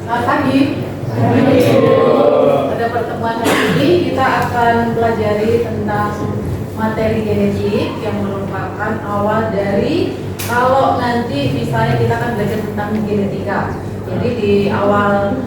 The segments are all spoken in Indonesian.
Selamat pagi. Pada pertemuan hari ini kita akan pelajari tentang materi genetik yang merupakan awal dari kalau nanti misalnya kita akan belajar tentang genetika. Jadi di awal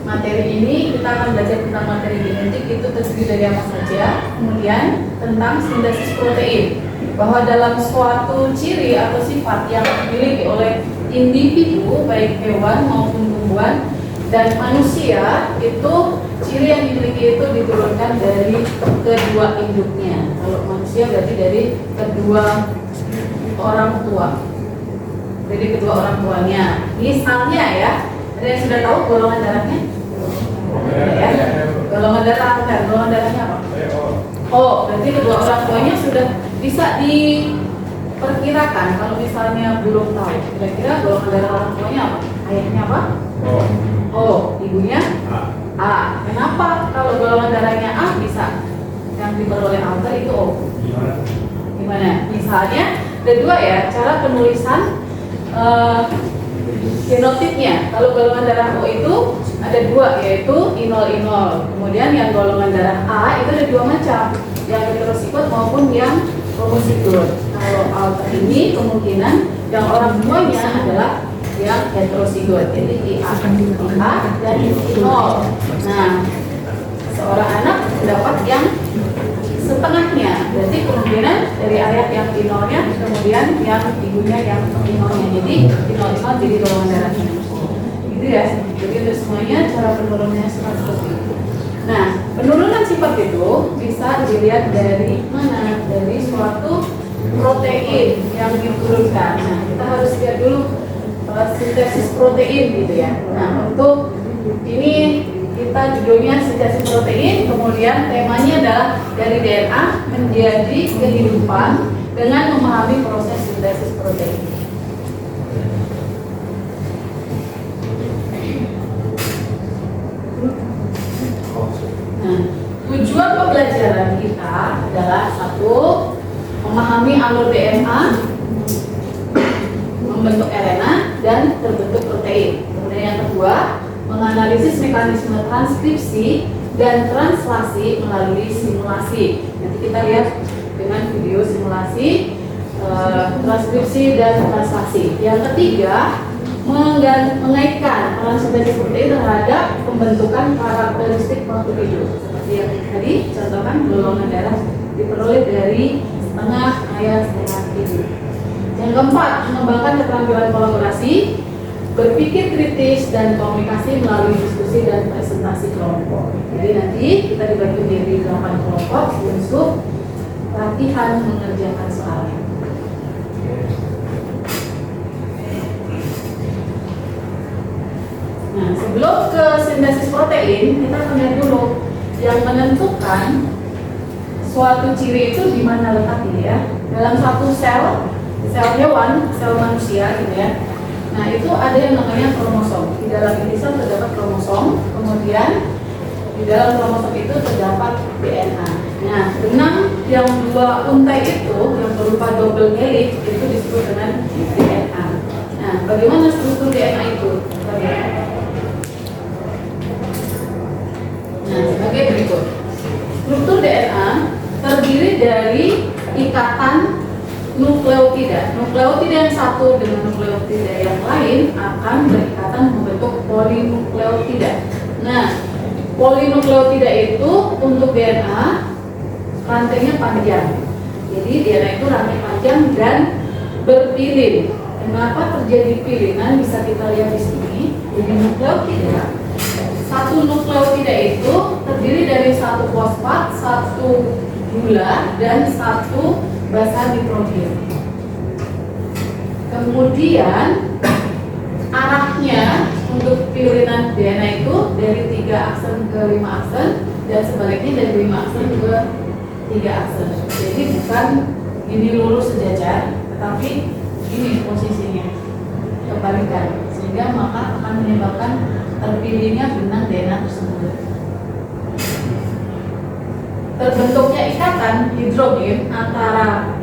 materi ini kita akan belajar tentang materi genetik itu terdiri dari apa saja. Kemudian tentang sintesis protein, bahwa dalam suatu ciri atau sifat yang dimiliki oleh individu baik hewan maupun tumbuhan dan manusia, itu ciri yang dimiliki itu diturunkan dari kedua induknya. Kalau manusia berarti dari kedua orang tua, dari kedua orang tuanya. Misalnya ya, ada yang sudah tahu golongan darahnya? Ya, golongan darah apa? Golongan darahnya apa? Oh, berarti kedua orang tuanya sudah bisa diperkirakan. Kalau misalnya belum tahu, kira-kira golongan darah orang tuanya apa? Ayahnya apa? O, ibunya A. Kenapa kalau golongan darahnya A bisa yang diperoleh alter itu O? Gimana? Misalnya ada dua ya cara penulisan genotipnya. Kalau golongan darah O itu ada dua, yaitu inol-inol. Kemudian yang golongan darah A itu ada dua macam, yang heterosigot maupun yang homosigot. Kalau alter ini kemungkinan yang orang tuanya adalah yang heterosigot, jadi IA dan inol. Nah, seorang anak mendapat yang setengahnya, berarti kemungkinan dari ayah yang inolnya, kemudian yang ibunya yang inolnya, jadi inol-inol jadi golongan darahnya. Gitu ya, jadi untuk semuanya cara penurunannya seperti itu. Nah, penurunan sifat itu bisa dilihat dari mana? Dari suatu protein yang diturunkan. Nah, kita harus lihat dulu sintesis protein gitu ya. Nah, untuk ini kita judulnya sintesis protein, kemudian temanya adalah dari DNA menjadi kehidupan dengan memahami proses sintesis protein. Nah, tujuan pembelajaran kita adalah satu, memahami alur DNA, membentuk RNA dan terbentuk protein. Kemudian yang kedua, menganalisis mekanisme transkripsi dan translasi melalui simulasi. Nanti kita lihat dengan video simulasi transkripsi dan translasi. Yang ketiga, mengaitkan peran sintesis protein terhadap pembentukan karakteristik makhluk hidup. Seperti yang tadi contohkan, golongan darah diperoleh dari setengah ayah setengah ibu. Yang keempat, mengembangkan keterampilan kolaborasi, berpikir kritis dan komunikasi melalui diskusi dan presentasi kelompok. Jadi nanti kita dibagi menjadi 8 kelompok untuk latihan mengerjakan soalnya. Nah, sebelum ke sintesis protein, kita akan lihat dulu yang menentukan suatu ciri itu di mana letaknya ya. Dalam satu sel hewan, sel manusia gitu ya. Nah, itu ada yang namanya kromosom. Di dalam inti sel terdapat kromosom, kemudian di dalam kromosom itu terdapat DNA. Nah, benang yang dua untai itu yang berupa double helix itu disebut dengan DNA. Nah, bagaimana struktur DNA itu? Nah, sebagai berikut. Struktur DNA terdiri dari ikatan nukleotida. Nukleotida yang satu dengan nukleotida yang lain akan berikatan membentuk polinukleotida. Nah, polinukleotida itu untuk DNA rantainya panjang. Jadi DNA itu rantai panjang dan berpilin. Kenapa terjadi pilinan bisa kita lihat di sini. Jadi nukleotida, satu nukleotida itu terdiri dari satu fosfat, satu gula, dan satu basa nitrogen. Kemudian arahnya untuk pilihan DNA itu dari 3 aksen ke 5 aksen dan sebaliknya dari 5 aksen ke 3 aksen. Jadi bukan ini lurus sejajar, tetapi ini posisinya kebalikan, sehingga maka akan menyebabkan terpilihnya benang DNA tersebut. Terbentuknya ikatan hidrogen antara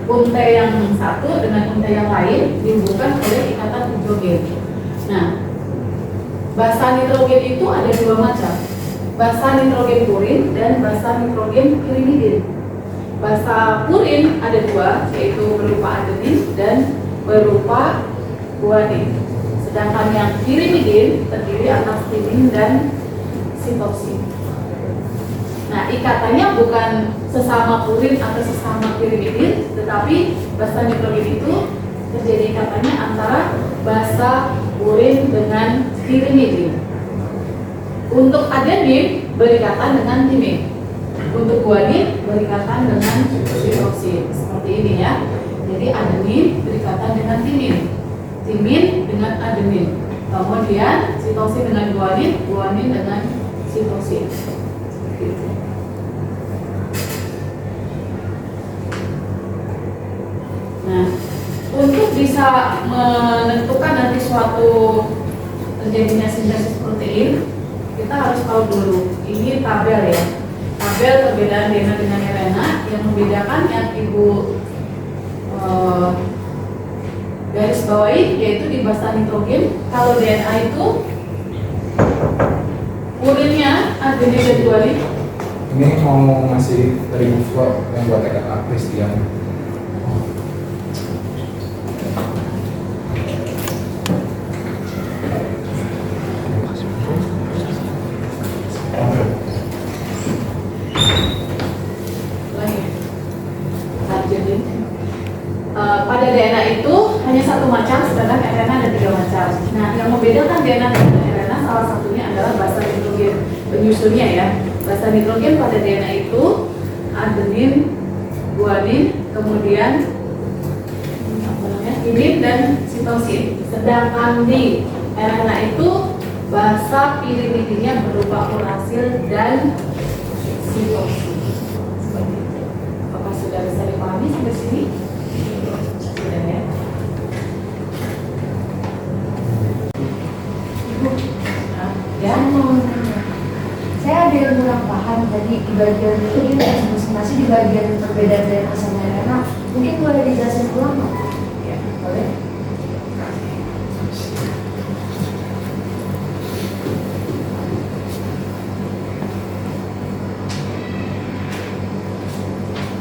untai yang satu dengan untai yang lain dihubungkan oleh ikatan hidrogen. Nah, Basa nitrogen itu ada dua macam, basa nitrogen purin dan basa nitrogen pirimidin. Basa purin ada dua, yaitu berupa adenin dan berupa guanin. Sedangkan yang pirimidin terdiri atas timin dan sitoksin. Nah, ikatannya bukan sesama purin atau sesama pirimidin, tetapi basa nitrogen itu terjadi ikatannya antara basa purin dengan pirimidin. Untuk adenin berikatan dengan timin. Untuk guanin berikatan dengan sitoksin. Seperti ini ya. Jadi adenin berikatan dengan timin, timin dengan adenin. Kemudian sitoksin dengan guanin, guanin dengan sitoksin. Gitu. Nah, untuk bisa menentukan nanti suatu terjadinya sintesis protein, kita harus tahu dulu. Ini tabel ya, tabel perbedaan DNA dengan RNA yang membedakan yang ibu garis bawahi, yaitu di basa nitrogen. Kalau DNA itu purinnya adenin dan guanin. Ini mau ngasih dari info yang buat TKA Christian. Pada DNA itu hanya satu macam, sedangkan RNA ada 3 macam. Nah, yang membedakan DNA dengan RNA salah satunya adalah basa nitrogen penyusunnya ya. Basa nitrogen pada DNA itu adenin, guanin, kemudian timin dan sitosin. Sedangkan di RNA itu basa pirimidinnya berupa urasil dan sitosin. Seperti itu. Apakah sudah bisa dipahami sampai sini? Ya, saya ada yang kurang paham tadi di bagian ini masih di bagian perbedaan DNA sama RNA. Mungkin boleh dijelasin ulang nggak? Ya, boleh.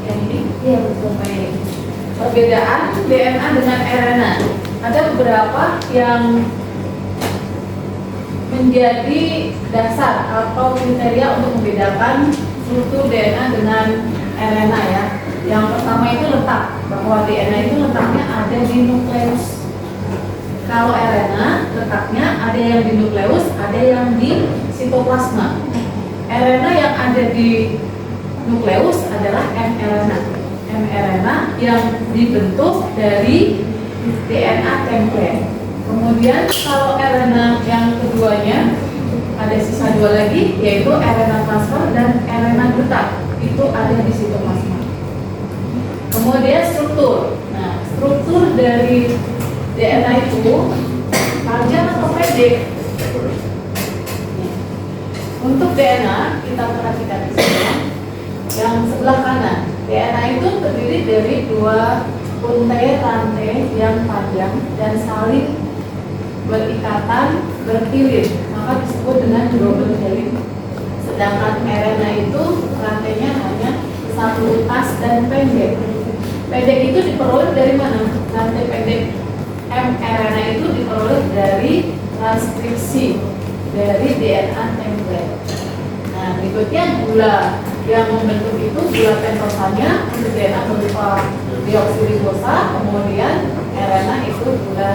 Yang ini? Iya betul. Baik. Perbedaan DNA dengan RNA. Ada beberapa yang menjadi dasar atau kriteria untuk membedakan struktur DNA dengan RNA ya. Yang pertama itu letak, bahwa DNA itu letaknya ada di nukleus. Kalau RNA letaknya ada yang di nukleus, ada yang di sitoplasma. RNA yang ada di nukleus adalah mRNA. mRNA yang dibentuk dari DNA template. Kemudian kalau RNA yang keduanya ada sisa 2 lagi, yaitu RNA transfer dan RNA duta. Itu ada di sitoplasma. Kemudian struktur. Nah, struktur dari DNA itu panjang atau pendek? Untuk DNA kita perhatikan di sini. Yang sebelah kanan, DNA itu terdiri dari 2 rantai yang panjang dan saling berikatan berkilir, maka disebut dengan double helix. Sedangkan RNA itu rantainya hanya satu utas dan pendek. Pendek itu diperoleh dari mana? Rantai pendek mRNA itu diperoleh dari transkripsi dari DNA template. Nah, berikutnya gula yang membentuk itu gula pentosanya untuk DNA berupa deoksiribosa, kemudian RNA itu gula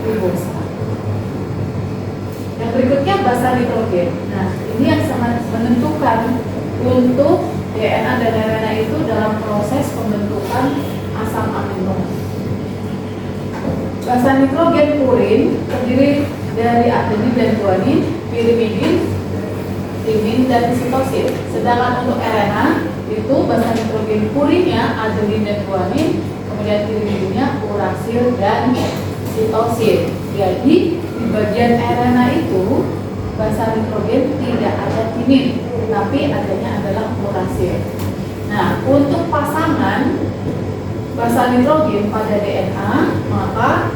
ribosa. Yang berikutnya basa nitrogen. Nah, ini yang sangat menentukan untuk DNA dan RNA itu dalam proses pembentukan asam amino. Basa nitrogen purin terdiri dari adenin dan guanin, pirimidin, timin, dan sitosin. Sedangkan untuk RNA itu basa nitrogen purinnya adenin dan guanin, kemudian pirimidinnya urasil dan sitosin. Jadi di bagian RNA itu basa nitrogen tidak ada timin, tapi adanya adalah urasil. Nah, untuk pasangan basa nitrogen pada DNA, maka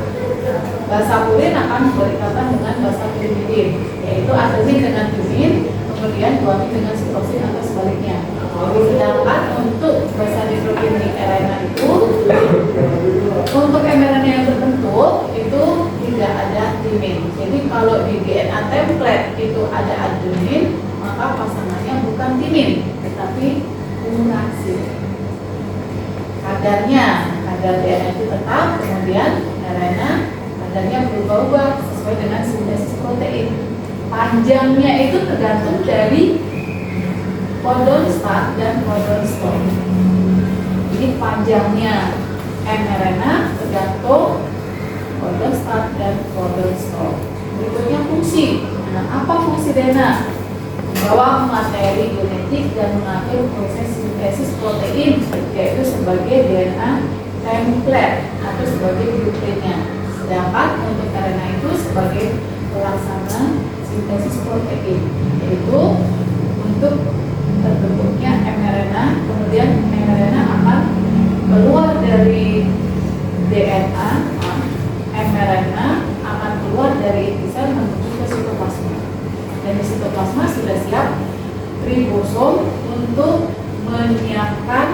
basa purin akan berikatan dengan basa pirimidin, yaitu adenin dengan timin, kemudian guanin dengan sitosin atau sebaliknya. Sedangkan untuk basa nitrogenik RNA itu, untuk mRNA yang terbentuk itu tidak ada timin. Jadi kalau di DNA template itu ada adenin, maka pasangannya bukan timin, tetapi urasil. Kadar DNA itu tetap, kemudian RNA kadarnya berubah-ubah sesuai dengan sintesis protein. Panjangnya itu tergantung dari codon start dan codon stop. Jadi panjangnya mRNA tergantung codon start dan codon stop. Berikutnya fungsi. Nah, apa fungsi DNA? Membawa materi genetik dan mengatur proses sintesis protein, yaitu sebagai DNA template atau sebagai blueprintnya. Sedangkan untuk RNA itu sebagai pelaksana sintesis protein, yaitu untuk terbentuknya mRNA, kemudian mRNA akan keluar dari DNA, mRNA akan keluar dari intisar menuju ke sitoplasma. Dan di sitoplasma sudah siap ribosom untuk menyiapkan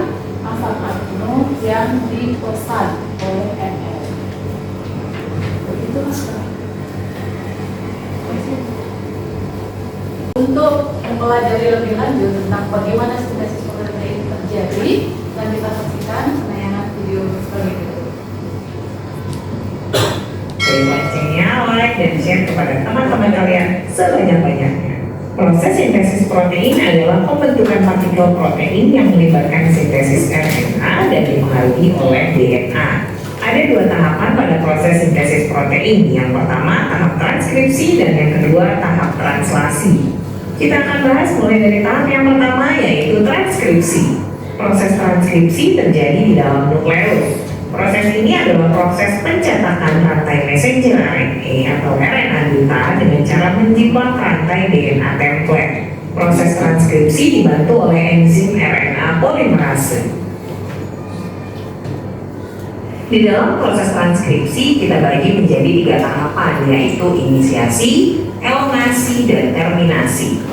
asam amino yang dipesan oleh mRNA. Begitu Mas. Untuk mempelajari lebih lanjut tentang bagaimana sintesis protein terjadi, dan kita saksikan penayangan video selanjutnya. Terima kasihnya, like dan share kepada teman-teman kalian sebanyak-banyaknya. Proses sintesis protein adalah pembentukan partikel protein yang melibatkan sintesis RNA dan dipengaruhi oleh DNA. Ada dua tahapan pada proses sintesis protein. Yang pertama, tahap transkripsi, dan yang kedua, tahap translasi. Kita akan bahas mulai dari tahap yang pertama, yaitu transkripsi. Proses transkripsi terjadi di dalam nukleus. Proses ini adalah proses pencetakan rantai messenger RNA atau RNA duta dengan cara menjiplak rantai DNA template. Proses transkripsi dibantu oleh enzim RNA polimerase. Di dalam proses transkripsi kita bagi menjadi 3 tahapan, yaitu inisiasi, elongasi, dan terminasi.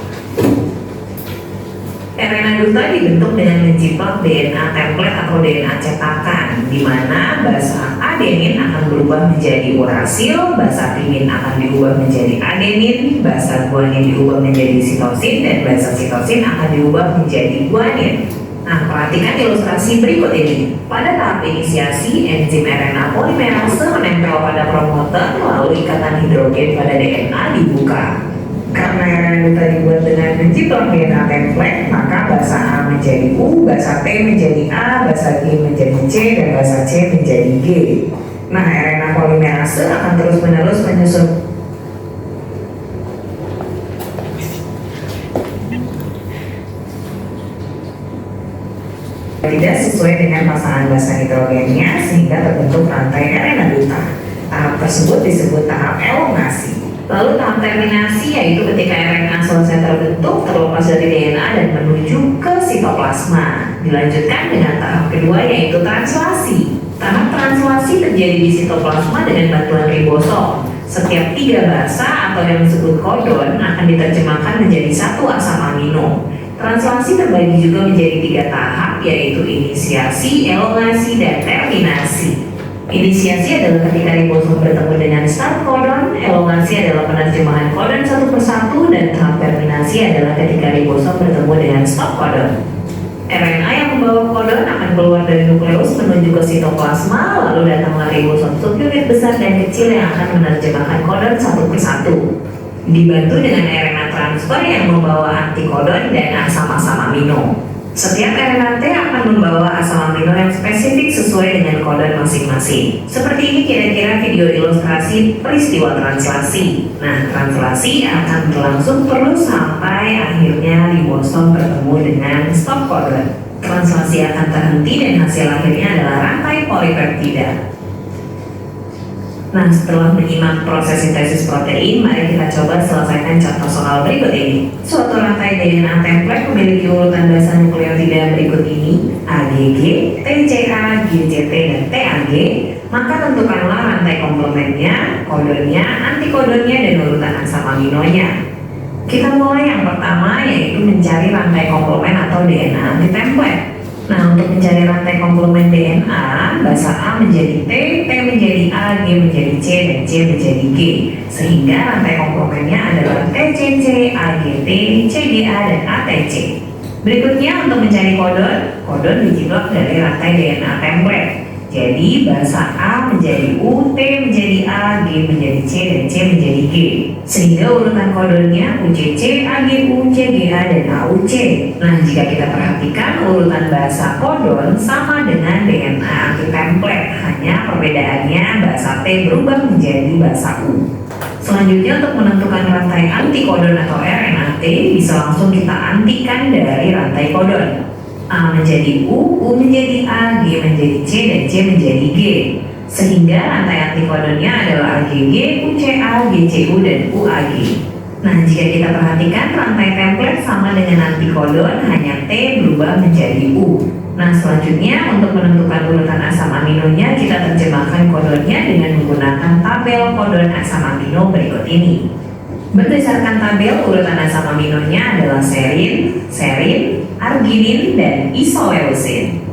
RNA duta dibentuk dengan menjiplak DNA template atau DNA cetakan, di mana basa adenin akan berubah menjadi urasil, basa timin akan diubah menjadi adenin, basa guanin diubah menjadi sitosin, dan basa sitosin akan diubah menjadi guanin. Nah, perhatikan ilustrasi berikut ini. Pada tahap inisiasi, enzim RNA polimerase menempel pada promoter, lalu ikatan hidrogen pada DNA dibuka. Karena RNA duta dibuat dengan menjiplak DNA template, maka basa A menjadi U, basa T menjadi A, basa G menjadi C, dan basa C menjadi G. Nah, RNA polimerase akan terus-menerus menyusun tidak sesuai dengan pasangan basa nitrogennya, sehingga terbentuk rantai RNA duta. Tahap tersebut disebut tahap elongasi. Lalu tahap terminasi, yaitu ketika RNA selesai terbentuk, terlepas dari DNA dan menuju ke sitoplasma. Dilanjutkan dengan tahap kedua, yaitu translasi. Tahap translasi terjadi di sitoplasma dengan bantuan ribosom. Setiap 3 basa atau yang disebut kodon akan diterjemahkan menjadi 1 asam amino. Translasi terbagi juga menjadi 3 tahap, yaitu inisiasi, elongasi, dan terminasi. Inisiasi adalah ketika ribosom bertemu dengan start codon, elongasi adalah penerjemahan codon satu persatu, dan tahap terminasi adalah ketika ribosom bertemu dengan stop codon. RNA yang membawa codon akan keluar dari nukleus menuju ke sitoplasma, lalu datanglah ribosom subunit besar dan kecil yang akan menerjemahkan codon satu persatu. Dibantu dengan RNA transfer yang membawa antikodon dan asam-asam amino. Setiap RNA T akan membawa asam amino yang spesifik sesuai dengan kodon masing-masing. Seperti ini kira-kira video ilustrasi peristiwa translasi. Nah, translasi akan berlangsung terus sampai akhirnya ribosom bertemu dengan stop codon. Translasi akan terhenti dan hasil akhirnya adalah rantai polipeptida. Nah, setelah menyimak proses sintesis protein, mari kita coba selesaikan contoh soal berikut ini. Suatu rantai DNA template memiliki urutan basa nukleotida berikut ini: AGG, TCA, GCT, dan TAG. Maka tentukanlah rantai komplemennya, kodonnya, antikodonnya, dan urutan asam aminonya. Kita mulai yang pertama, yaitu mencari rantai komplemen atau DNA anti-template. Nah, untuk mencari rantai komplemen DNA, bahasa A menjadi T, T menjadi A, G menjadi C, dan C menjadi G. Sehingga rantai komplemennya adalah TCC, AGT, CGA, dan ATC. Berikutnya untuk mencari kodon, kodon dijiplak dari rantai DNA template. Jadi bahasa A menjadi U, T menjadi A, G menjadi C, dan C menjadi G. Sehingga urutan kodonnya UCC, AGU, CGA, dan AUC. Nah, jika kita perhatikan urutan bahasa kodon sama dengan DNA anti-template, hanya perbedaannya bahasa T berubah menjadi bahasa U. Selanjutnya untuk menentukan rantai antikodon atau RNAT, bisa langsung kita antikan dari rantai kodon. A menjadi U menjadi A, G menjadi C, dan C menjadi G. Sehingga rantai antikodonnya adalah AGG, UCA, GCU, dan UAG. Nah, jika kita perhatikan rantai template sama dengan antikodon, hanya T berubah menjadi U. Nah, selanjutnya untuk menentukan urutan asam aminonya, kita terjemahkan kodonnya dengan menggunakan tabel kodon asam amino berikut ini. Berdasarkan tabel, urutan asam aminonya adalah serin, arginin, dan isoleucin.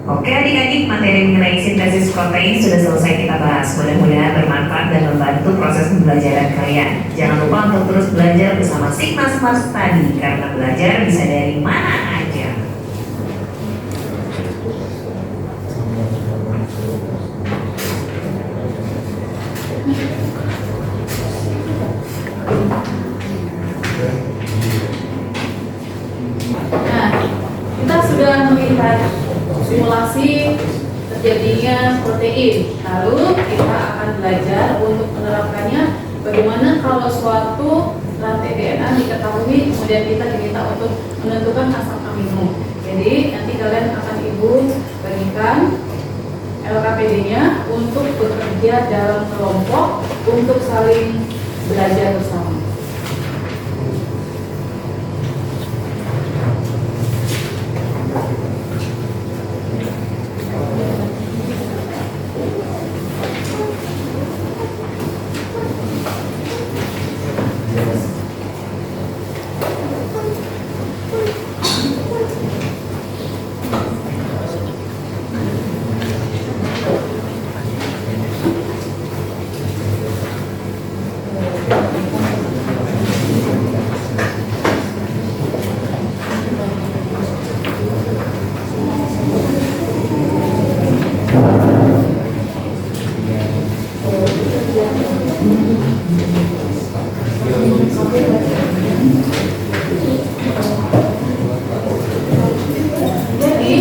Oke adik-adik, materi mengenai sintesis protein sudah selesai kita bahas. Mudah-mudahan bermanfaat dan membantu proses pembelajaran kalian. Jangan lupa untuk terus belajar bersama Sigma Smart Study, karena belajar bisa dari mana aja. Nah, kita sudah melihat simulasi terjadinya protein. Lalu kita akan belajar untuk menerapkannya bagaimana kalau suatu rantai DNA diketahui, kemudian kita diminta untuk menentukan asam amino. Jadi nanti kalian akan ibu bagikan LKPD-nya untuk bekerja dalam kelompok untuk saling belajar bersama. Jadi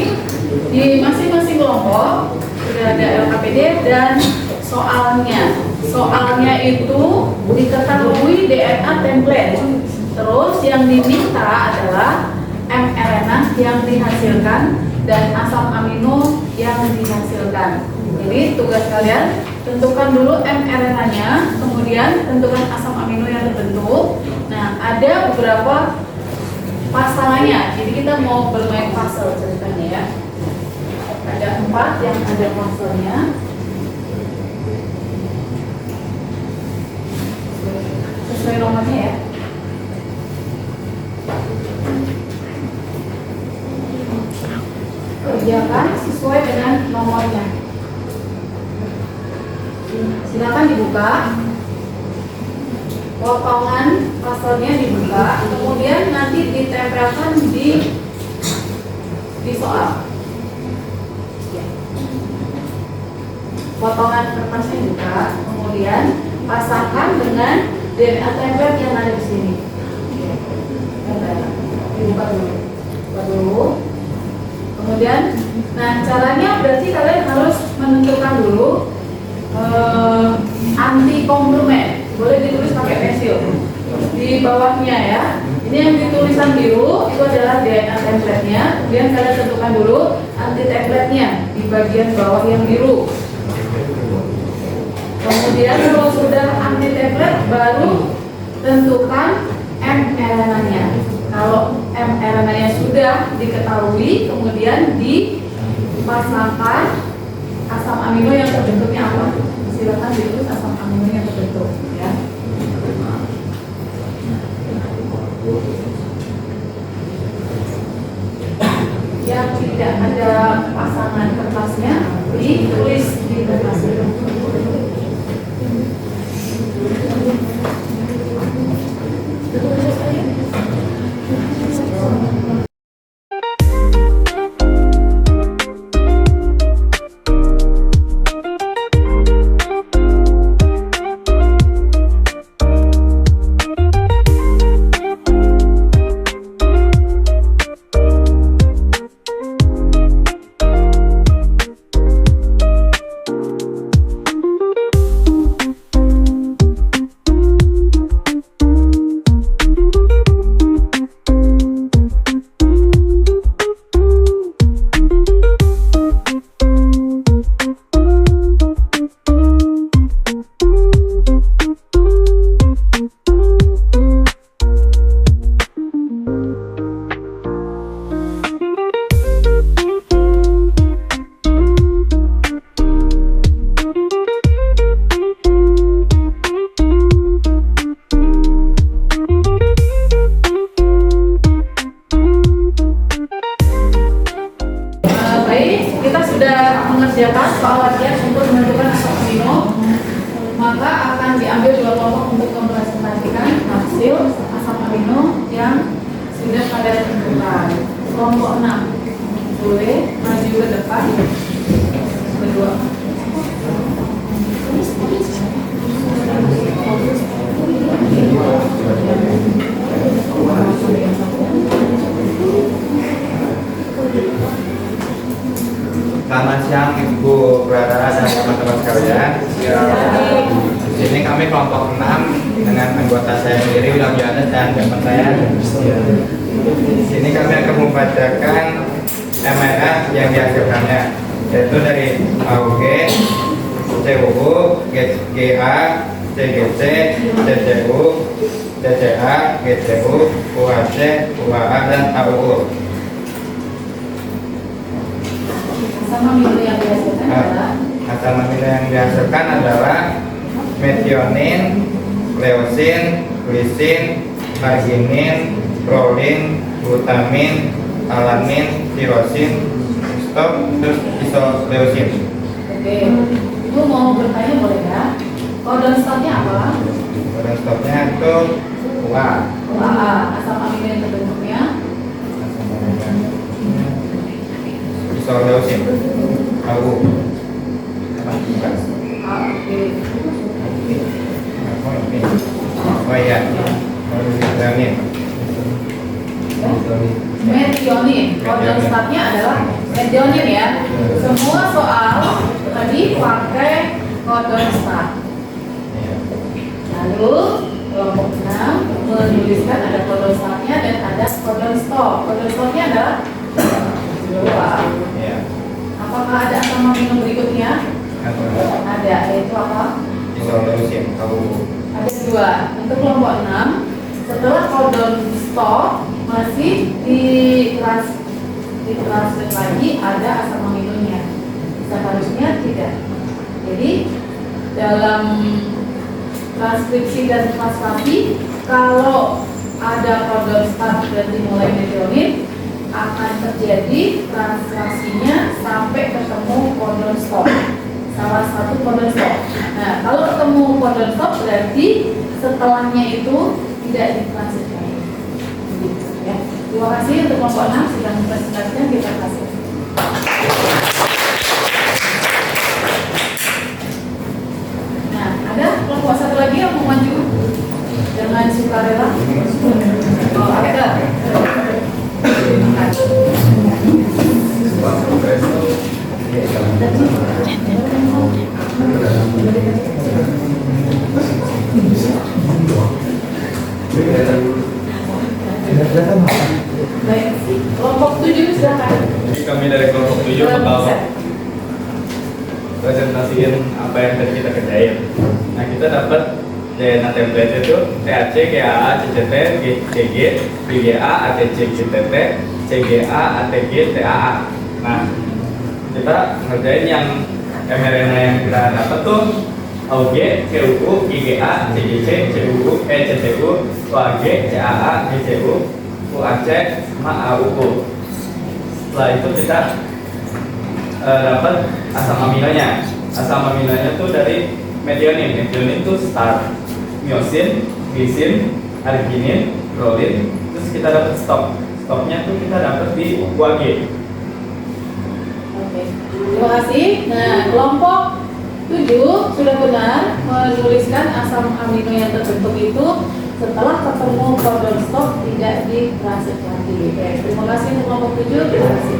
di masing-masing kelompok sudah ada LKPD dan soalnya. Soalnya itu diketahui DNA template. Terus yang diminta adalah mRNA yang dihasilkan dan asam amino yang dihasilkan. Jadi tugas kalian tentukan dulu mRNA-nya, kemudian tentukan asam amino yang terbentuk. Nah, ada beberapa pasangannya. Jadi kita mau bermain puzzle ceritanya ya. Ada 4 yang ada puzzle-nya. Sesuai nomornya ya. Kerjakan sesuai dengan nomornya. Silakan dibuka. Potongan puzzle-nya dibuka, kemudian nanti ditempelkan di soal. Potongan kertasnya dibuka, kemudian pasangkan dengan DNA template yang ada di sini. Dibuka dulu. Buka dulu. Kemudian, nah caranya berarti kalian harus menentukan dulu anti komplemen. Boleh ditulis pakai pensil di bawahnya ya. Ini yang ditulisan biru itu adalah DNA template-nya. Kemudian kalian tentukan dulu anti template-nya di bagian bawah yang biru. Kemudian kalau sudah anti template, baru tentukan mRNA-nya. Kalau mRNA-nya sudah diketahui, kemudian dipasangkan amino yang terbentuknya apa? Silakan ditulis asam amino yang terbentuk ya. Yang tidak ada pasangan kertasnya ditulis di kertasnya. Mengerjakan soal latihan untuk menentukan asam amino, maka akan diambil dua kelompok untuk mempresentasikan hasil asam amino yang sudah pada tentukan. Kelompok 6 boleh maju ke depan berdua. Selamat siang Ibu Brara dan teman-teman sekalian. Di sini kami kelompok 6 dengan anggota saya sendiri William Johannes dan teman saya. Di sini kami akan membacakan MNF yang dihasilkannya, yaitu dari AUG, CUU, GA, CGC, CCU, CCA, GCU, UAC, UAA, dan AUU. Asam amino yang dihasilkan adalah asam amino yang dihasilkan adalah metionin, leusin, glisin, arginin, prolin, glutamin, alamin, tirosin, stop, terus isoleusin. oke. Ibu mau bertanya boleh ya? Kodon stopnya apa? Kodon stopnya itu UA. UAA, asam amino yang terbentuknya Isoleusin. AU. Oh iya. Metionin. metionin. Kodon stopnya adalah metionin ya. Semua soal tadi pakai kodon stop. Lalu kelompok 6 menuliskan ada kodon stopnya dan ada kodon stop. Kodon stopnya adalah dua. Iya. Apakah ada asam amino berikutnya? Ada, yaitu apa? Isoleusin. AU. Ada dua. Untuk kelompok 6, setelah kodon stop masih ditranslate lagi ada asam aminonya. Seharusnya tidak. Jadi dalam transkripsi dan translasi, kalau ada kodon stop berarti mulai metionin, akan terjadi translasinya sampai ketemu kodon stop. Salah satu kodon stop. Nah, kalau ketemu kodon stop berarti setelahnya itu tidak ditranslasi. Ya. Terima kasih untuk kelompok 6 sudah mempresentasikan, kita kasih. Nah, ada kelompok satu lagi yang mau maju dengan sukarela. Oh, ada. Baik, kelompok 7 silakan. Kami dari kelompok 7 bakal presentasiin apa yang tadi kita kerjain. Nah, kita dapat DNA template itu TAC, GAA, CCT, GG, BGA, ATC, GTT, CGA, ATG, TAA. Nah, kita ngerjain yang mRNA yang kita dapat tuh AUG, CUU, IgA, CGC, CUU, CTU, UAG, CAA, GCU, UAC, sama AUU. Setelah itu kita dapat asam aminonya. Asam aminonya tuh dari metionin. Metionin tuh start, myosin, glisin, arginin, prolin. Terus kita dapat stop. Stopnya tuh kita dapat di UAG. Oke, terima kasih. Nah, kelompok 7 sudah benar menuliskan asam amino yang terbentuk itu setelah ketemu codon stop tidak ditransfer lagi. Baik, terima kasih untuk kelompok 7. Terima kasih.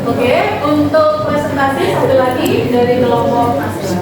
Oke, untuk presentasi satu lagi dari kelompok Asela.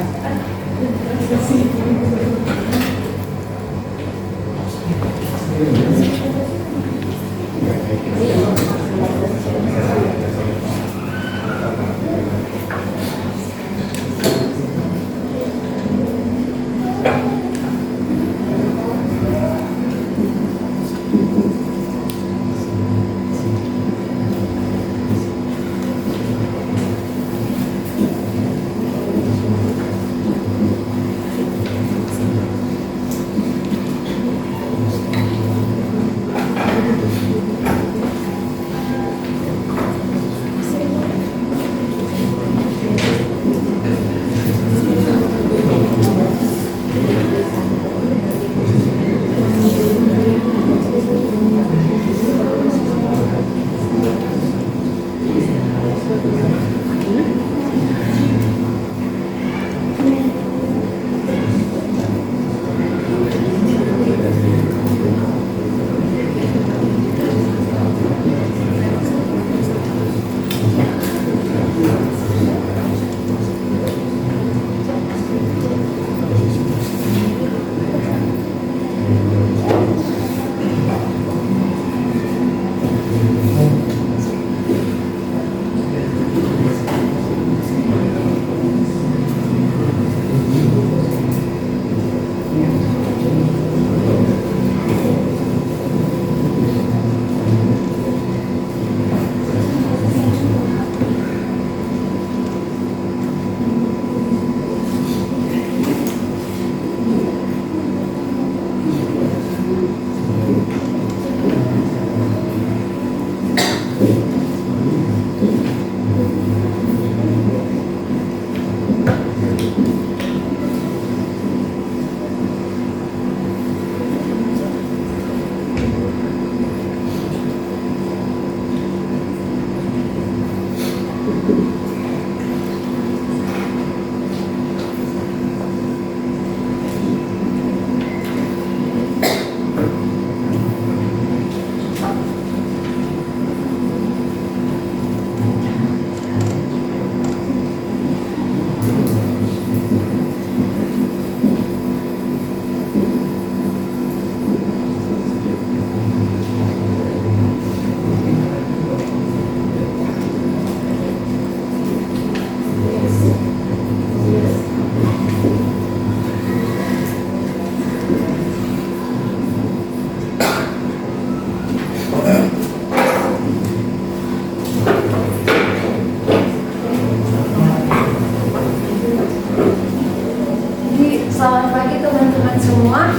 Selamat pagi teman-teman semua.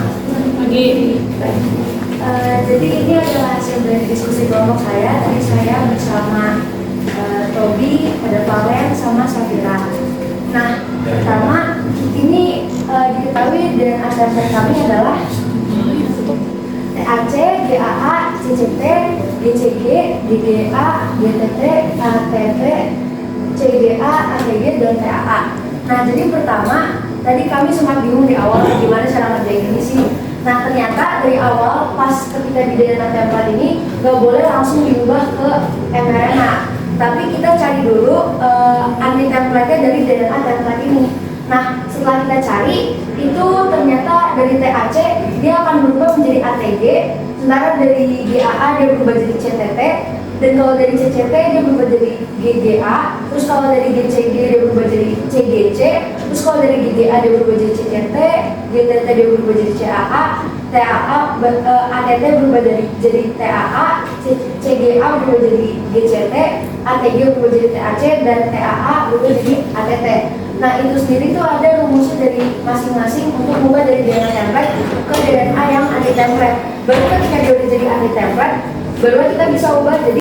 Pagi. Jadi ini adalah hasil dari diskusi kelompok saya. Tadi saya bersama Tobi, ada Valen, sama Safira. Nah, pertama ini diketahui dan asal kami adalah TAC, GAA, CCT, GCG, GGA, GTT, ATT, CGA, ATG, dan TAA. Nah, jadi pertama tadi kami sempat bingung di awal gimana cara ngerjain ini sih. Nah, ternyata dari awal pas ketika di DNA template ini nggak boleh langsung diubah ke mRNA, tapi kita cari dulu anti template-nya dari DNA template ini. Nah, setelah kita cari itu ternyata dari TAC dia akan berubah menjadi ATG, sementara dari GAA dia berubah jadi CTT, dan kalau dari CCT dia berubah jadi GGA, terus kalau dari GCG dia berubah jadi CGC, terus kalau dari GGA dia berubah jadi CCT, GTT dia berubah jadi CAA, ATT berubah jadi TAA, CGA berubah jadi GCT, ATG berubah jadi TAC, dan TAA berubah jadi ATT. Nah itu sendiri tuh ada rumusnya dari masing-masing untuk mengubah dari DNA template ke DNA yang anti template. Baru ketika dia udah jadi anti template, baru kita bisa ubah jadi